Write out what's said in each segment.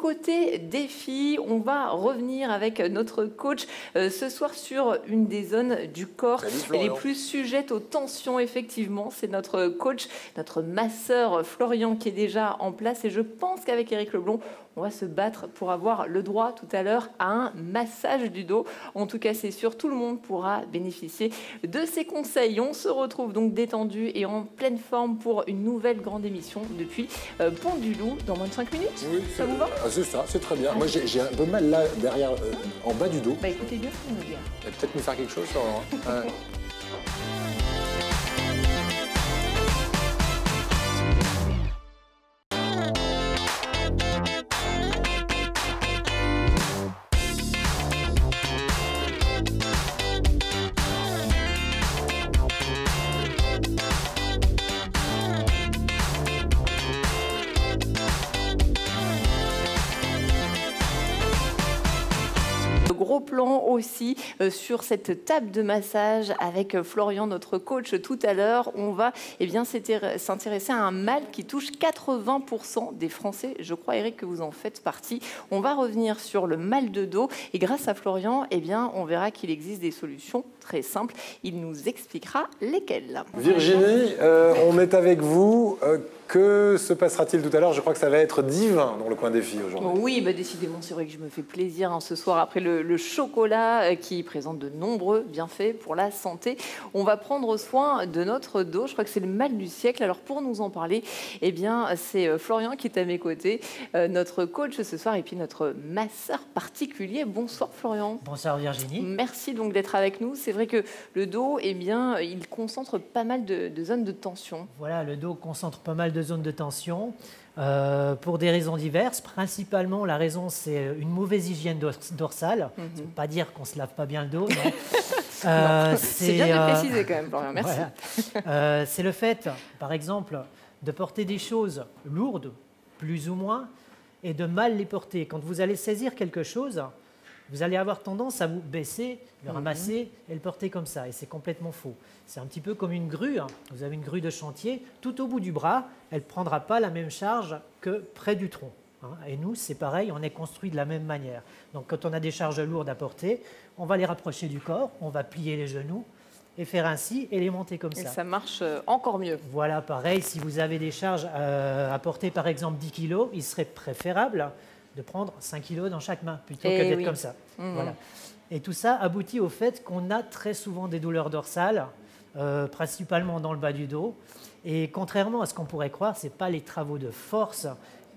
côté défi, on va revenir avec notre coach ce soir sur une des zones du corps les plus sujettes aux tensions, effectivement. C'est notre coach, notre masseur Florian qui est déjà en place et je pense qu'avec Éric Leblond, on va se battre pour avoir le droit tout à l'heure à un massage du dos. En tout cas, c'est sûr, tout le monde pourra bénéficier de ces conseils. On se retrouve donc détendu et en pleine forme pour une nouvelle grande émission depuis Pont du Loup dans moins de 5 minutes. Oui, ça vous va? C'est ça, c'est très bien. Moi, j'ai un peu mal là, derrière, en bas du dos. Bah écoutez bien ce qu'on nous dit. Peut-être nous faire quelque chose, Florian. Gros plan aussi sur cette table de massage avec Florian, notre coach, tout à l'heure. On va s'intéresser à un mal qui touche 80% des Français. Je crois, Eric, que vous en faites partie. On va revenir sur le mal de dos et grâce à Florian, on verra qu'il existe des solutions très simples. Il nous expliquera lesquelles. Virginie, on est avec vous. Que se passera-t-il tout à l'heure? Je crois que ça va être divin dans le coin défi aujourd'hui. Oui, décidément, c'est vrai que je me fais plaisir ce soir après le chocolat qui présente de nombreux bienfaits pour la santé. On va prendre soin de notre dos. Je crois que c'est le mal du siècle. Alors pour nous en parler, c'est Florian qui est à mes côtés, notre coach ce soir et puis notre masseur particulier. Bonsoir Florian. Bonsoir Virginie. Merci donc d'être avec nous. C'est vrai que le dos, il concentre pas mal de zones de tension. Voilà, le dos concentre pas mal de zones de tension pour des raisons diverses. Principalement, la raison, c'est une mauvaise hygiène dorsale. Ça ne veut pas dire qu'on ne se lave pas bien le dos. C'est bien de préciser quand même, Florian. Merci. Voilà. C'est le fait, par exemple, de porter des choses lourdes, plus ou moins, et de mal les porter. Quand vous allez saisir quelque chose, vous allez avoir tendance à vous baisser, le ramasser et le porter comme ça. Et c'est complètement faux. C'est un petit peu comme une grue. Vous avez une grue de chantier. Tout au bout du bras, elle ne prendra pas la même charge que près du tronc. Et nous, c'est pareil, on est construit de la même manière. Donc quand on a des charges lourdes à porter, on va les rapprocher du corps, on va plier les genoux et faire ainsi et les monter comme ça. Et ça marche encore mieux. Voilà, pareil, si vous avez des charges à porter, par exemple 10 kg, il serait préférable de prendre 5 kg dans chaque main plutôt que d'être comme ça. Voilà. Et tout ça aboutit au fait qu'on a très souvent des douleurs dorsales, principalement dans le bas du dos. Et contrairement à ce qu'on pourrait croire, ce n'est pas les travaux de force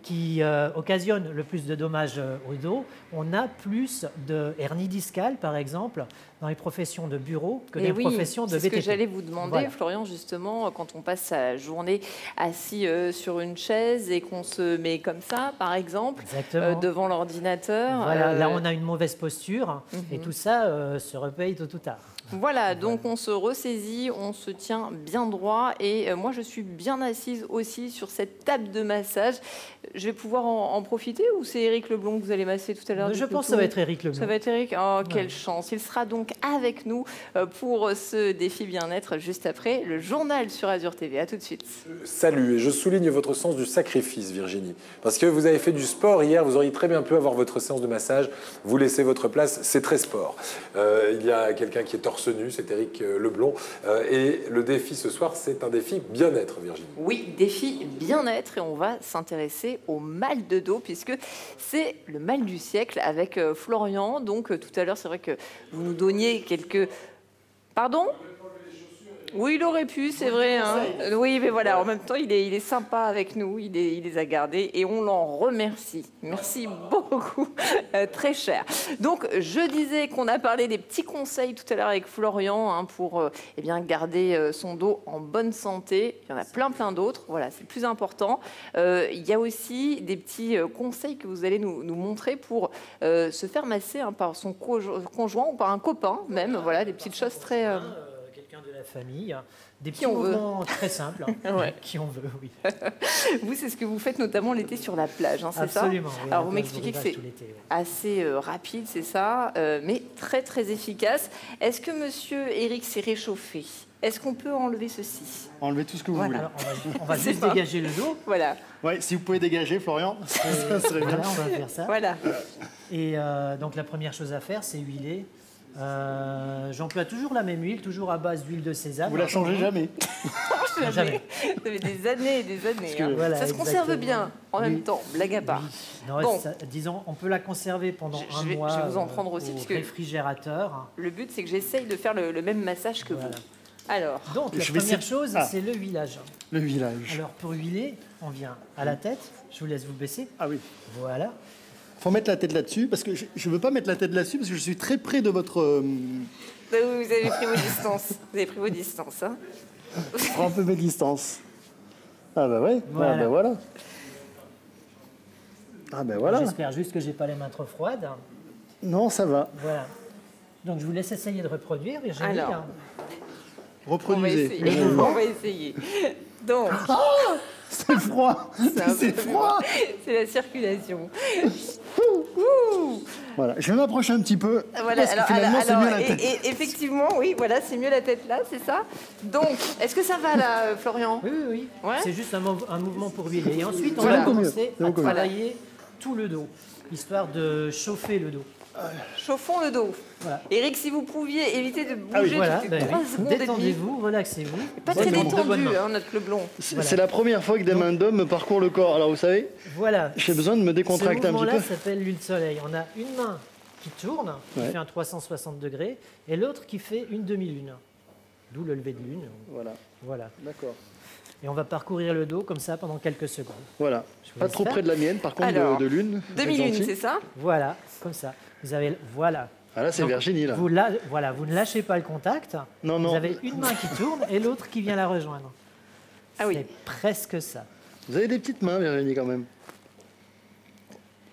qui occasionnent le plus de dommages au dos. On a plus de hernie discale, par exemple, dans les professions de bureau que dans les professions de VTT. C'est ce que j'allais vous demander, Florian, justement, quand on passe sa journée assis sur une chaise et qu'on se met comme ça, par exemple, devant l'ordinateur. Voilà, là, on a une mauvaise posture et tout ça se repaye tôt ou tard. Voilà, donc on se ressaisit, on se tient bien droit et moi je suis bien assise aussi sur cette table de massage. Je vais pouvoir en profiter ou c'est Éric Leblond que vous allez masser tout à l'heure? Je pense que ça va être Éric Leblond. Ça va être Éric? Oh, quelle chance! Il sera donc avec nous pour ce défi bien-être juste après le journal sur Azur TV. À tout de suite. Salut, et je souligne votre sens du sacrifice, Virginie. Parce que vous avez fait du sport hier, vous auriez très bien pu avoir votre séance de massage. Vous laissez votre place, c'est très sport. Il y a quelqu'un qui est torse nu, c'est Éric Leblond. Et le défi ce soir, c'est un défi bien-être, Virginie. Oui, défi bien-être. Et on va s'intéresser au mal de dos, puisque c'est le mal du siècle avec Florian. Donc tout à l'heure, c'est vrai que vous nous donniez quelques... Pardon ? Oui, il aurait pu, c'est vrai. Oui, mais voilà, en même temps, il est sympa avec nous, il les a gardés et on l'en remercie. Merci beaucoup, très cher. Donc, je disais qu'on a parlé des petits conseils tout à l'heure avec Florian pour garder son dos en bonne santé. Il y en a plein d'autres, voilà, c'est le plus important. Il y a aussi des petits conseils que vous allez nous montrer pour se faire masser par son conjoint ou par un copain même. Voilà, des petites choses très... de la famille, des petits mouvements très simples, qui on veut, oui. Vous, c'est ce que vous faites notamment l'été sur la plage, c'est ça? Absolument. Oui, alors, vous m'expliquez que c'est assez rapide, c'est ça, mais très efficace. Est-ce que monsieur Éric s'est réchauffé Est-ce qu'on peut enlever ceci? Enlevez tout ce que vous voulez. Alors, on va C'est juste pas- dégager le dos. Voilà, Ouais, si vous pouvez dégager, Florian, ça serait bien. Voilà, on va faire ça. voilà. Et donc la première chose à faire, c'est huiler. J'emploie toujours la même huile, toujours à base d'huile de sésame. Vous la changez jamais. Jamais. Ça fait des années et des années. que- hein. Voilà, Ça se conserve exactement. bien en même Oui. temps, blague à part. Non, Bon. disons, on peut la conserver pendant Je un vais- mois je vais vous en prendre aussi, au parce que- réfrigérateur. Le but, c'est que j'essaye de faire le même massage que Voilà. vous. Alors, Donc, la Je vais première essayer- chose, Ah. c'est le huilage. Le village. Alors, pour huiler, on vient à la tête. Je vous laisse vous baisser. Ah oui. Voilà. Faut mettre la tête là-dessus, parce que je ne veux pas mettre la tête là-dessus, parce que je suis très près de votre... vous avez pris vos distances. Vous avez pris vos distances. Hein. Je prends un peu mes distances. Ah bah ouais, Voilà. ah bah voilà. Ah bah voilà. J'espère juste que j'ai pas les mains trop froides. Non, ça va. Voilà. Donc, je vous laisse essayer de reproduire, Virginie. Alors. On va Reproduisez. essayer. On va essayer. Donc, C'est froid. C'est froid. c'est la circulation. Voilà, je vais m'approcher un petit peu. Voilà, parce que finalement, c'est mieux la tête. et effectivement, oui, voilà, c'est mieux la tête là, c'est ça. Donc, est-ce que ça va là, Florian? Oui, oui, oui. Ouais. C'est juste un mouvement pour huiler. Et ensuite, on C'est va beaucoup mieux. commencer C'est à beaucoup mieux. travailler tout le dos, histoire de chauffer le dos. Chauffons le dos. Voilà. Eric, si vous pouviez éviter de bouger Ah oui, Voilà, toutes les ben 3 oui. secondes et demie. Détendez-vous, relaxez-vous. Pas Bonne très main, de bonne détendu, main. hein, notre Leblon. C'est la première fois que des mains d'homme me parcourent le corps. Alors vous savez, Voilà. j'ai besoin de me décontracter Ce un petit mouvement-là peu. s'appelle lune soleil. On a une main qui tourne, qui Ouais. fait un 360 degrés, et l'autre qui fait une demi-lune. D'où le lever de lune. Voilà, Voilà. d'accord. Et on va parcourir le dos comme ça pendant quelques secondes. Voilà. vous Pas laisse trop faire. près de la mienne, par contre, Alors, de lune. Demi-lune, Gentil. c'est ça? Voilà, comme ça. Vous avez, voilà. Ah là, c'est Donc, Virginie, là. Voilà, vous ne lâchez pas le contact. Non, non. Vous avez une main qui tourne et l'autre qui vient la rejoindre. Ah oui. C'est presque ça. Vous avez des petites mains, Virginie, quand même.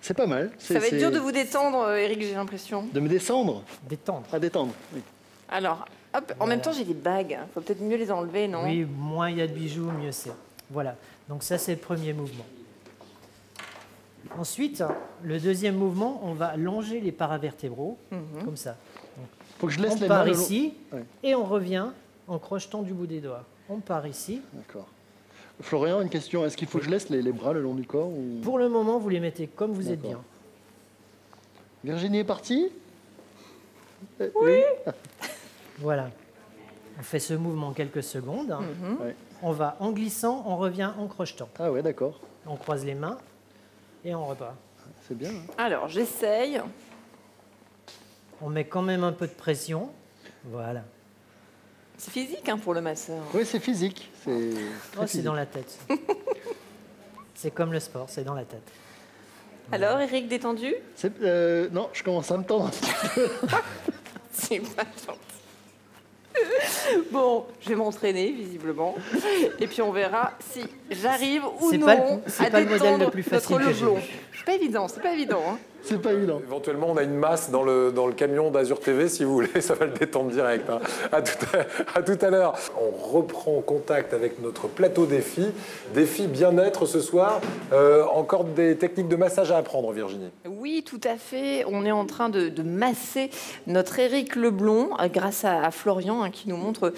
C'est pas mal. Ça va être dur de vous détendre, Eric, j'ai l'impression. De me descendre Détendre. à détendre. Oui. Alors, hop, en même temps, j'ai des bagues. Faut peut-être mieux les enlever, non? Oui, moins il y a de bijoux, mieux c'est. Voilà. Donc ça, c'est le premier mouvement. Ensuite, le deuxième mouvement, on va longer les paravertébraux, comme ça. Faut que je laisse On les part mains. ici Ouais. et on revient en crochetant du bout des doigts. On part ici. D'accord. Florian, une question. Est-ce qu'il faut que je laisse les bras le long du corps ou... Pour le moment, vous les mettez comme vous êtes bien. D'accord. Virginie est partie Voilà. On fait ce mouvement quelques secondes. Ouais. On va en glissant, on revient en crochetant. Ah ouais, d'accord. On croise les mains et on repart. C'est bien. Hein. Alors, j'essaye. On met quand même un peu de pression. Voilà. C'est physique hein, pour le masseur. Oui, c'est physique. C'est très Oh, c'est physique. dans la tête. C'est comme le sport, c'est dans la tête. Alors, Eric, détendu? Non, je commence à me tendre. C'est pas gentil. Bon, je vais m'entraîner, visiblement. Et puis, on verra si j'arrive ou C'est non pas le- c'est à pas le modèle détendre le plus facile notre que j'ai Leblon. vu. C'est pas évident, c'est pas évident. Hein. C'est pas évident. Éventuellement, on a une masse dans le camion d'Azur TV, si vous voulez, ça va le détendre direct. Hein. À tout à l'heure. On reprend contact avec notre plateau défi. Défi bien-être ce soir. Encore des techniques de massage à apprendre, Virginie. Oui, tout à fait. On est en train de masser notre Éric Leblon grâce à Florian hein, qui nous montre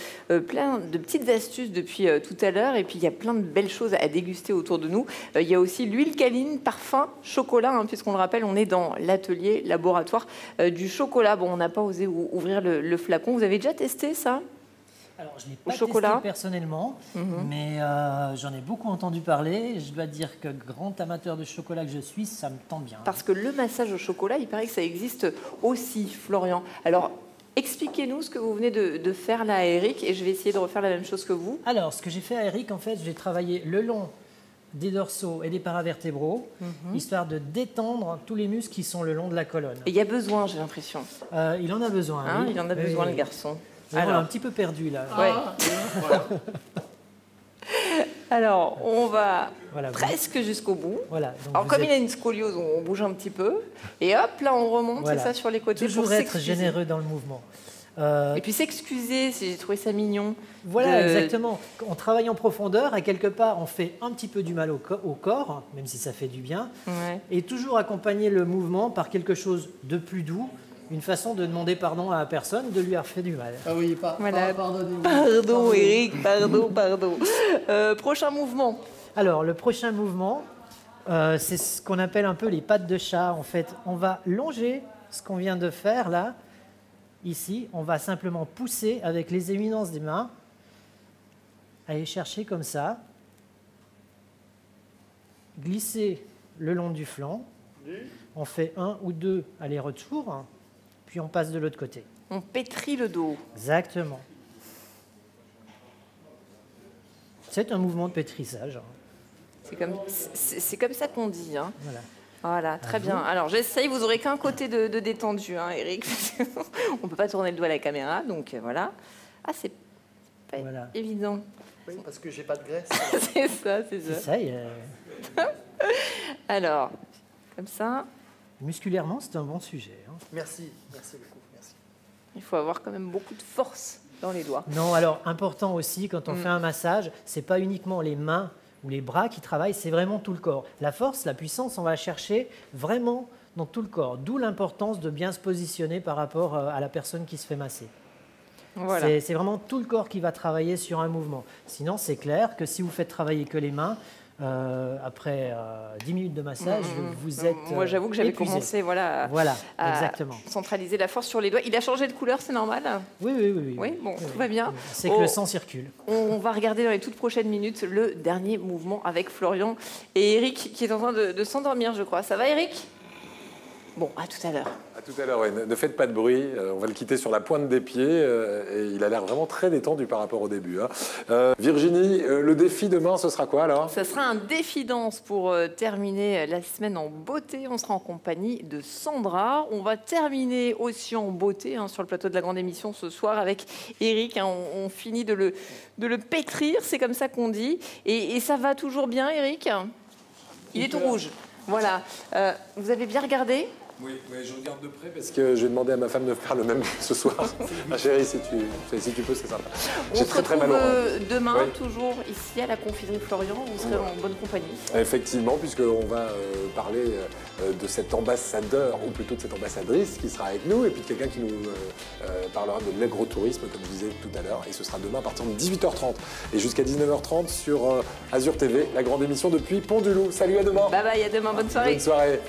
plein de petites astuces depuis tout à l'heure. Et puis, il y a plein de belles choses à déguster autour de nous. Il y a aussi l'huile câline, parfum, chocolat, hein, puisqu'on le rappelle, on est dans l'atelier laboratoire du chocolat. Bon, on n'a pas osé ouvrir le flacon. Vous avez déjà testé ça? Alors, je n'ai Au pas chocolat. testé personnellement, mais j'en ai beaucoup entendu parler. Je dois dire que grand amateur de chocolat que je suis, ça me tend bien. Parce que le massage au chocolat, il paraît que ça existe aussi, Florian. Alors, expliquez-nous ce que vous venez de faire là, Eric, et je vais essayer de refaire la même chose que vous. Alors, ce que j'ai fait à Eric, en fait, j'ai travaillé le long des dorsaux et des paravertébraux, histoire de détendre tous les muscles qui sont le long de la colonne. Et il y a besoin, j'ai l'impression. Il en a besoin. Hein, oui. il en a Oui, besoin, oui. le garçon. On est Alors. un petit peu perdu là. Ouais. Alors, on va Voilà, vous- presque jusqu'au bout. Voilà. Donc Alors, vous comme êtes il a une scoliose, on bouge un petit peu. Et hop, là, on remonte, Voilà. c'est ça, sur les côtés. toujours pour être s'excuser. généreux dans le mouvement. Et puis s'excuser, si j'ai trouvé ça mignon. Voilà, de- exactement. On travaille en profondeur, à quelque part, on fait un petit peu du mal au corps, même si ça fait du bien, Ouais. et toujours accompagner le mouvement par quelque chose de plus doux, une façon de demander pardon à la personne de lui avoir fait du mal. Ah oui, Voilà. pardonnez-moi. Pardon, Eric, pardon. Prochain mouvement. Alors, le prochain mouvement, c'est ce qu'on appelle un peu les pattes de chat. En fait, on va longer ce qu'on vient de faire là. Ici, on va simplement pousser avec les éminences des mains, aller chercher comme ça, glisser le long du flanc. On fait 1 ou 2 allers-retours, puis on passe de l'autre côté. On pétrit le dos. Exactement. C'est un mouvement de pétrissage. C'est comme ça qu'on dit. Hein. Voilà. Voilà, très bien. Alors j'essaye, vous aurez qu'un côté de détendu, hein, Eric. On ne peut pas tourner le doigt à la caméra, donc voilà. Ah, c'est pas Voilà. évident. Oui, parce que j'ai pas de graisse. C'est ça. Ça y est. Alors, comme ça, Musculairement, c'est un bon sujet. Hein. Merci beaucoup, merci. il faut avoir quand même beaucoup de force dans les doigts. Non, alors important aussi, quand on fait un massage, c'est pas uniquement les mains ou les bras qui travaillent, c'est vraiment tout le corps. La force, la puissance, on va la chercher vraiment dans tout le corps. D'où l'importance de bien se positionner par rapport à la personne qui se fait masser. Voilà. C'est vraiment tout le corps qui va travailler sur un mouvement. Sinon, c'est clair que si vous faites travailler que les mains, après 10 minutes de massage, vous êtes Moi, j'avoue que j'avais épuisé. commencé Voilà, exactement. centraliser la force sur les doigts. Il a changé de couleur, c'est normal? Oui. Oui, bon, tout va bien. C'est que le sang circule. On va regarder dans les toutes prochaines minutes le dernier mouvement avec Florian et Eric qui est en train de s'endormir, je crois. Ça va, Eric? Bon, à tout à l'heure. À tout à l'heure, ouais. Ne faites pas de bruit. On va le quitter sur la pointe des pieds. Et il a l'air vraiment très détendu par rapport au début. Hein. Virginie, le défi demain, ce sera quoi alors? Ça sera un défi danse pour terminer la semaine en beauté. On sera en compagnie de Sandra. On va terminer aussi en beauté sur le plateau de la grande émission ce soir avec Eric. Hein. On finit de le pétrir, c'est comme ça qu'on dit. Et ça va toujours bien, Eric? Il est tout rouge. Voilà. Vous avez bien regardé? Oui, mais je regarde de près parce que je vais demander à ma femme de faire le même ce soir. Ah, chérie, si tu peux, c'est sympa. J'ai très mal au ventre. Demain, Oui. toujours ici à la confiserie Florian. Vous serez en bonne compagnie. Effectivement, puisqu'on va parler de cet ambassadeur, ou plutôt de cette ambassadrice qui sera avec nous, et puis de quelqu'un qui nous parlera de l'agro-tourisme, comme je disais tout à l'heure. Et ce sera demain à partir de 18h30 et jusqu'à 19h30 sur Azur TV, la grande émission depuis Pont-du-Loup. Salut, à demain. Bye bye, à demain. Bonne soirée. Bonne soirée.